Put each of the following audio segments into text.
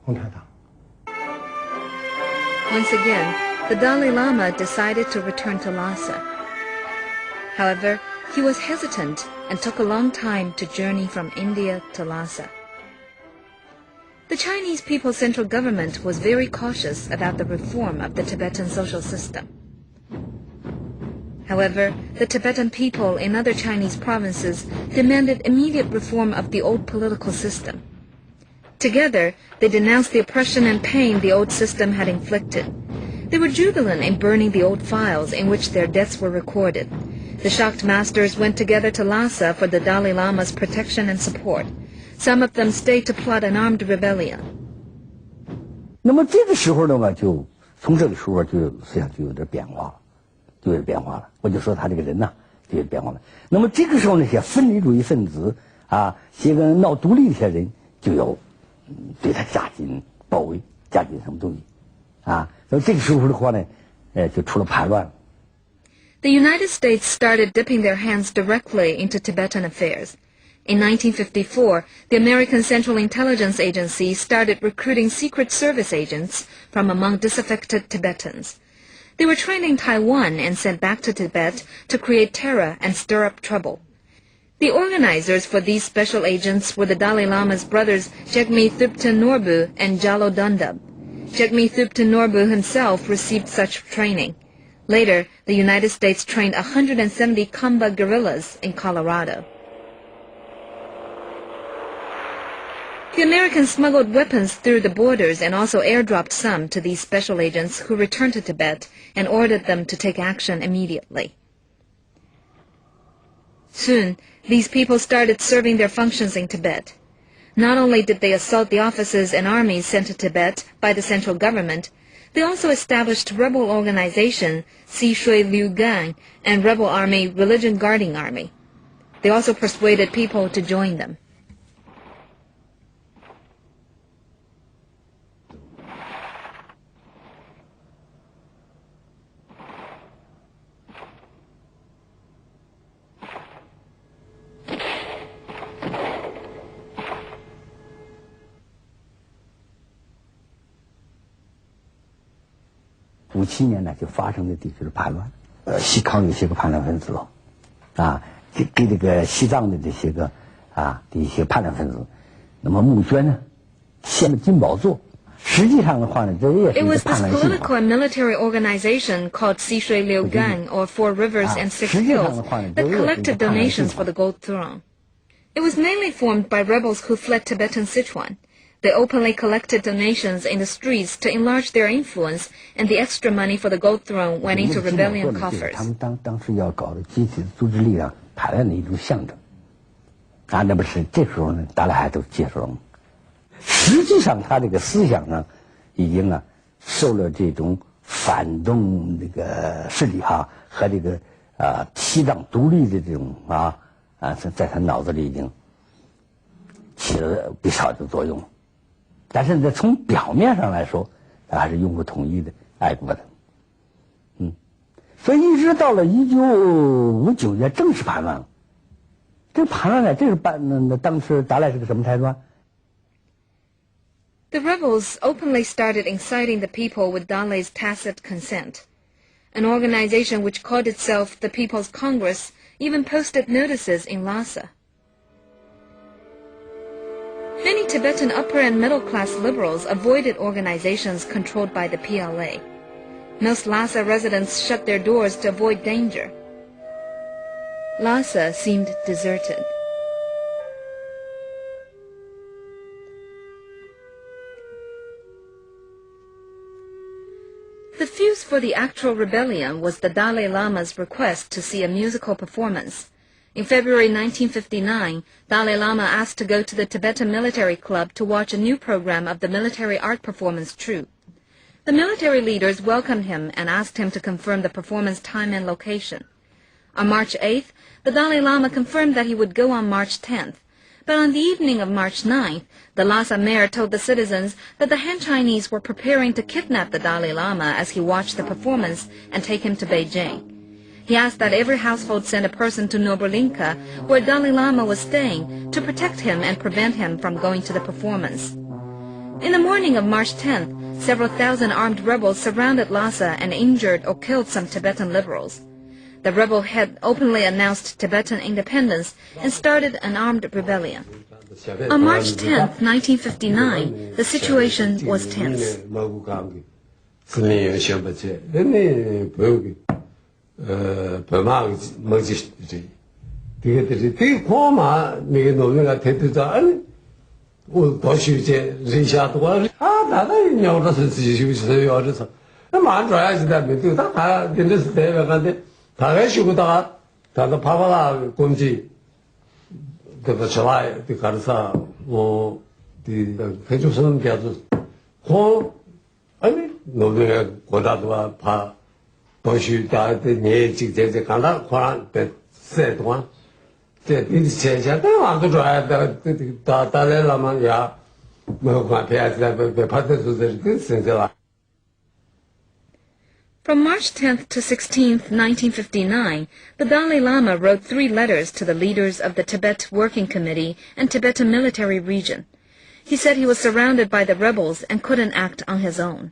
Once again, the Dalai Lama decided to return to Lhasa. However, he was hesitant and took a long time to journey from India to Lhasa. The Chinese People's Central Government was very cautious about the reform of the Tibetan social system. However, the Tibetan people in other Chinese provinces demanded immediate reform of the old political system. Together, they denounced the oppression and pain the old system had inflicted. They were jubilant in burning the old files in which their deaths were recorded. The shocked masters went together to Lhasa for the Dalai Lama's protection and support. Some of them stayed to plot an armed rebellion. 那么这个时候呢，就从这个时候就思想就有点变化了，我就说他这个人呢就有变化了。那么这个时候那些分离主义分子啊，些个闹独立的些人就有对他加紧包围，加紧什么东西啊？所以这个时候的话呢，就出了叛乱。The United States started dipping their hands directly into Tibetan affairs. In 1954, the American Central Intelligence Agency started recruiting Secret Service agents from among disaffected Tibetans. They were trained in Taiwan and sent back to Tibet to create terror and stir up trouble. The organizers for these special agents were the Dalai Lama's brothers Jigme Thupten Norbu and Jalo Dundab. Jigme Thupten Norbu himself received such training. Later, the United States trained 170 Kamba guerrillas in Colorado. The Americans smuggled weapons through the borders and also airdropped some to these special agents who returned to Tibet and ordered them to take action immediately. Soon, these people started serving their functions in Tibet. Not only did they assault the offices and armies sent to Tibet by the central government, they also established rebel organization Sishui Liu Gang and rebel army Religion Guarding Army. They also persuaded people to join them.57年呢，就发生的地区的叛乱，西康有些个叛乱分子，啊，给这个西藏的这些个的一些叛乱分子，那么募捐呢，献了金宝座。实际上的话呢，这也是一个叛乱性。It was this political and military organization called Sishui Liu Gang, or Four Rivers and Six Hills, that collected donations for the Gold Throne. It was mainly formed by rebels who fled Tibetan Sichuan. They openly collected donations in the streets to enlarge their influence, and the extra money for the Gold Throne went into rebellion coffers. 他们当时要搞的集体组织力量叛乱的一种象征。那不是这时候呢，大家还都接受了。实际上，他这个思想呢，已经受了这种反动这个势力和这个西藏独立的这种在他脑子里已经起了不少的作用。但是呢，从表面上来说，他还是拥护统一的、爱国的。所以一直到了1959年正式叛乱了。这叛乱呢，这是当时达赖是个什么态度啊？ The rebels openly started inciting the people with Dalai's tacit consent. An organization which called itself the People's Congress even posted notices in Lhasa. Many Tibetan upper and middle-class liberals avoided organizations controlled by the PLA. Most Lhasa residents shut their doors to avoid danger. Lhasa seemed deserted. The fuse for the actual rebellion was the Dalai Lama's request to see a musical performance. In February 1959, Dalai Lama asked to go to the Tibetan Military Club to watch a new program of the military art performance troupe. The military leaders welcomed him and asked him to confirm the performance time and location. On March 8th, the Dalai Lama confirmed that he would go on March 10th. But on the evening of March 9th, the Lhasa mayor told the citizens that the Han Chinese were preparing to kidnap the Dalai Lama as he watched the performance and take him to Beijing. He asked that every household send a person to Nobolinka, where Dalai Lama was staying, to protect him and prevent him from going to the performance. In the morning of March 10th, several thousand armed rebels surrounded Lhasa and injured or killed some Tibetan liberals. The rebel head openly announced Tibetan independence and started an armed rebellion. On March 10th, 1959, the situation was tense. From March 10th to 16th, 1959, the Dalai Lama wrote 3 letters to the leaders of the Tibet Working Committee and Tibetan Military Region. He said he was surrounded by the rebels and couldn't act on his own.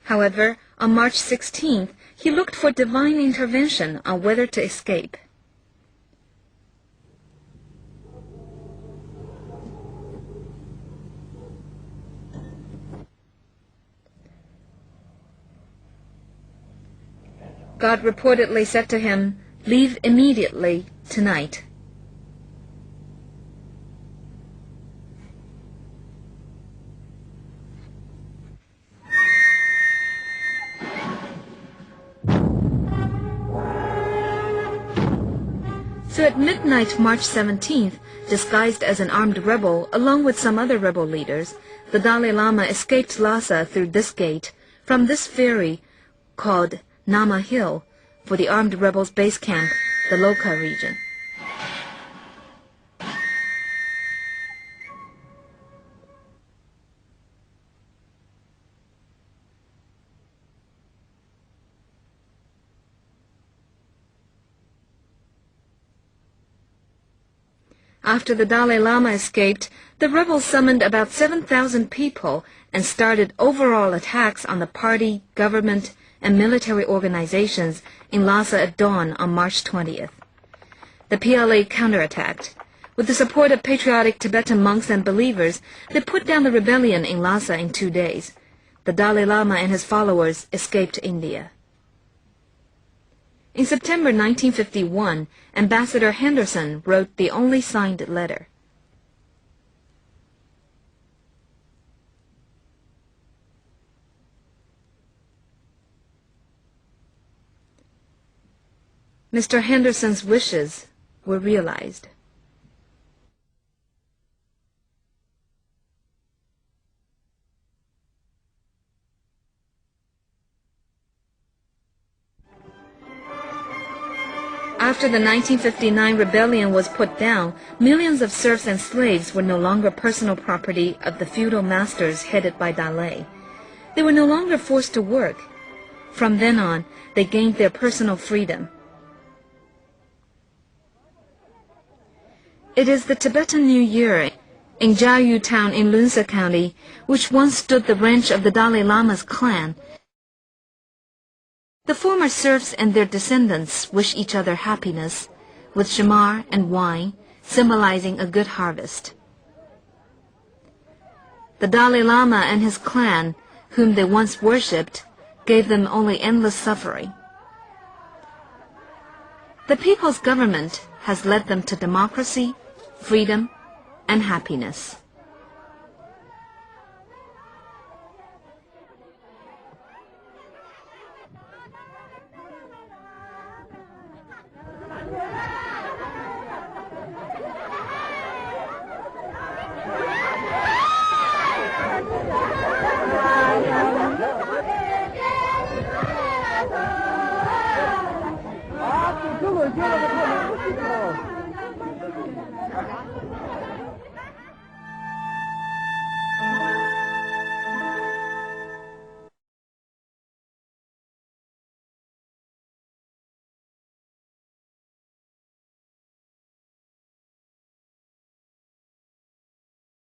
However, on March 16th, he looked for divine intervention on whether to escape. God reportedly said to him, "Leave immediately tonight." So at midnight, March 17th, disguised as an armed rebel, along with some other rebel leaders, the Dalai Lama escaped Lhasa through this gate, from this ferry called Nama Hill, for the armed rebels' base camp, the Loka region. After the Dalai Lama escaped, the rebels summoned about 7,000 people and started overall attacks on the party, government, and military organizations in Lhasa at dawn on March 20th. The PLA counterattacked. With the support of patriotic Tibetan monks and believers, they put down the rebellion in Lhasa in 2 days. The Dalai Lama and his followers escaped to India. In September 1951, Ambassador Henderson wrote the only signed letter. Mr. Henderson's wishes were realized. After the 1959 rebellion was put down, millions of serfs and slaves were no longer personal property of the feudal masters headed by Dalai. They were no longer forced to work. From then on, they gained their personal freedom. It is the Tibetan New Year in Jiayu town in Lunsa County, which once stood the ranch of the Dalai Lama's clan. The former serfs and their descendants wish each other happiness, with shamar and wine, symbolizing a good harvest. The Dalai Lama and his clan, whom they once worshipped, gave them only endless suffering. The people's government has led them to democracy, freedom, and happiness.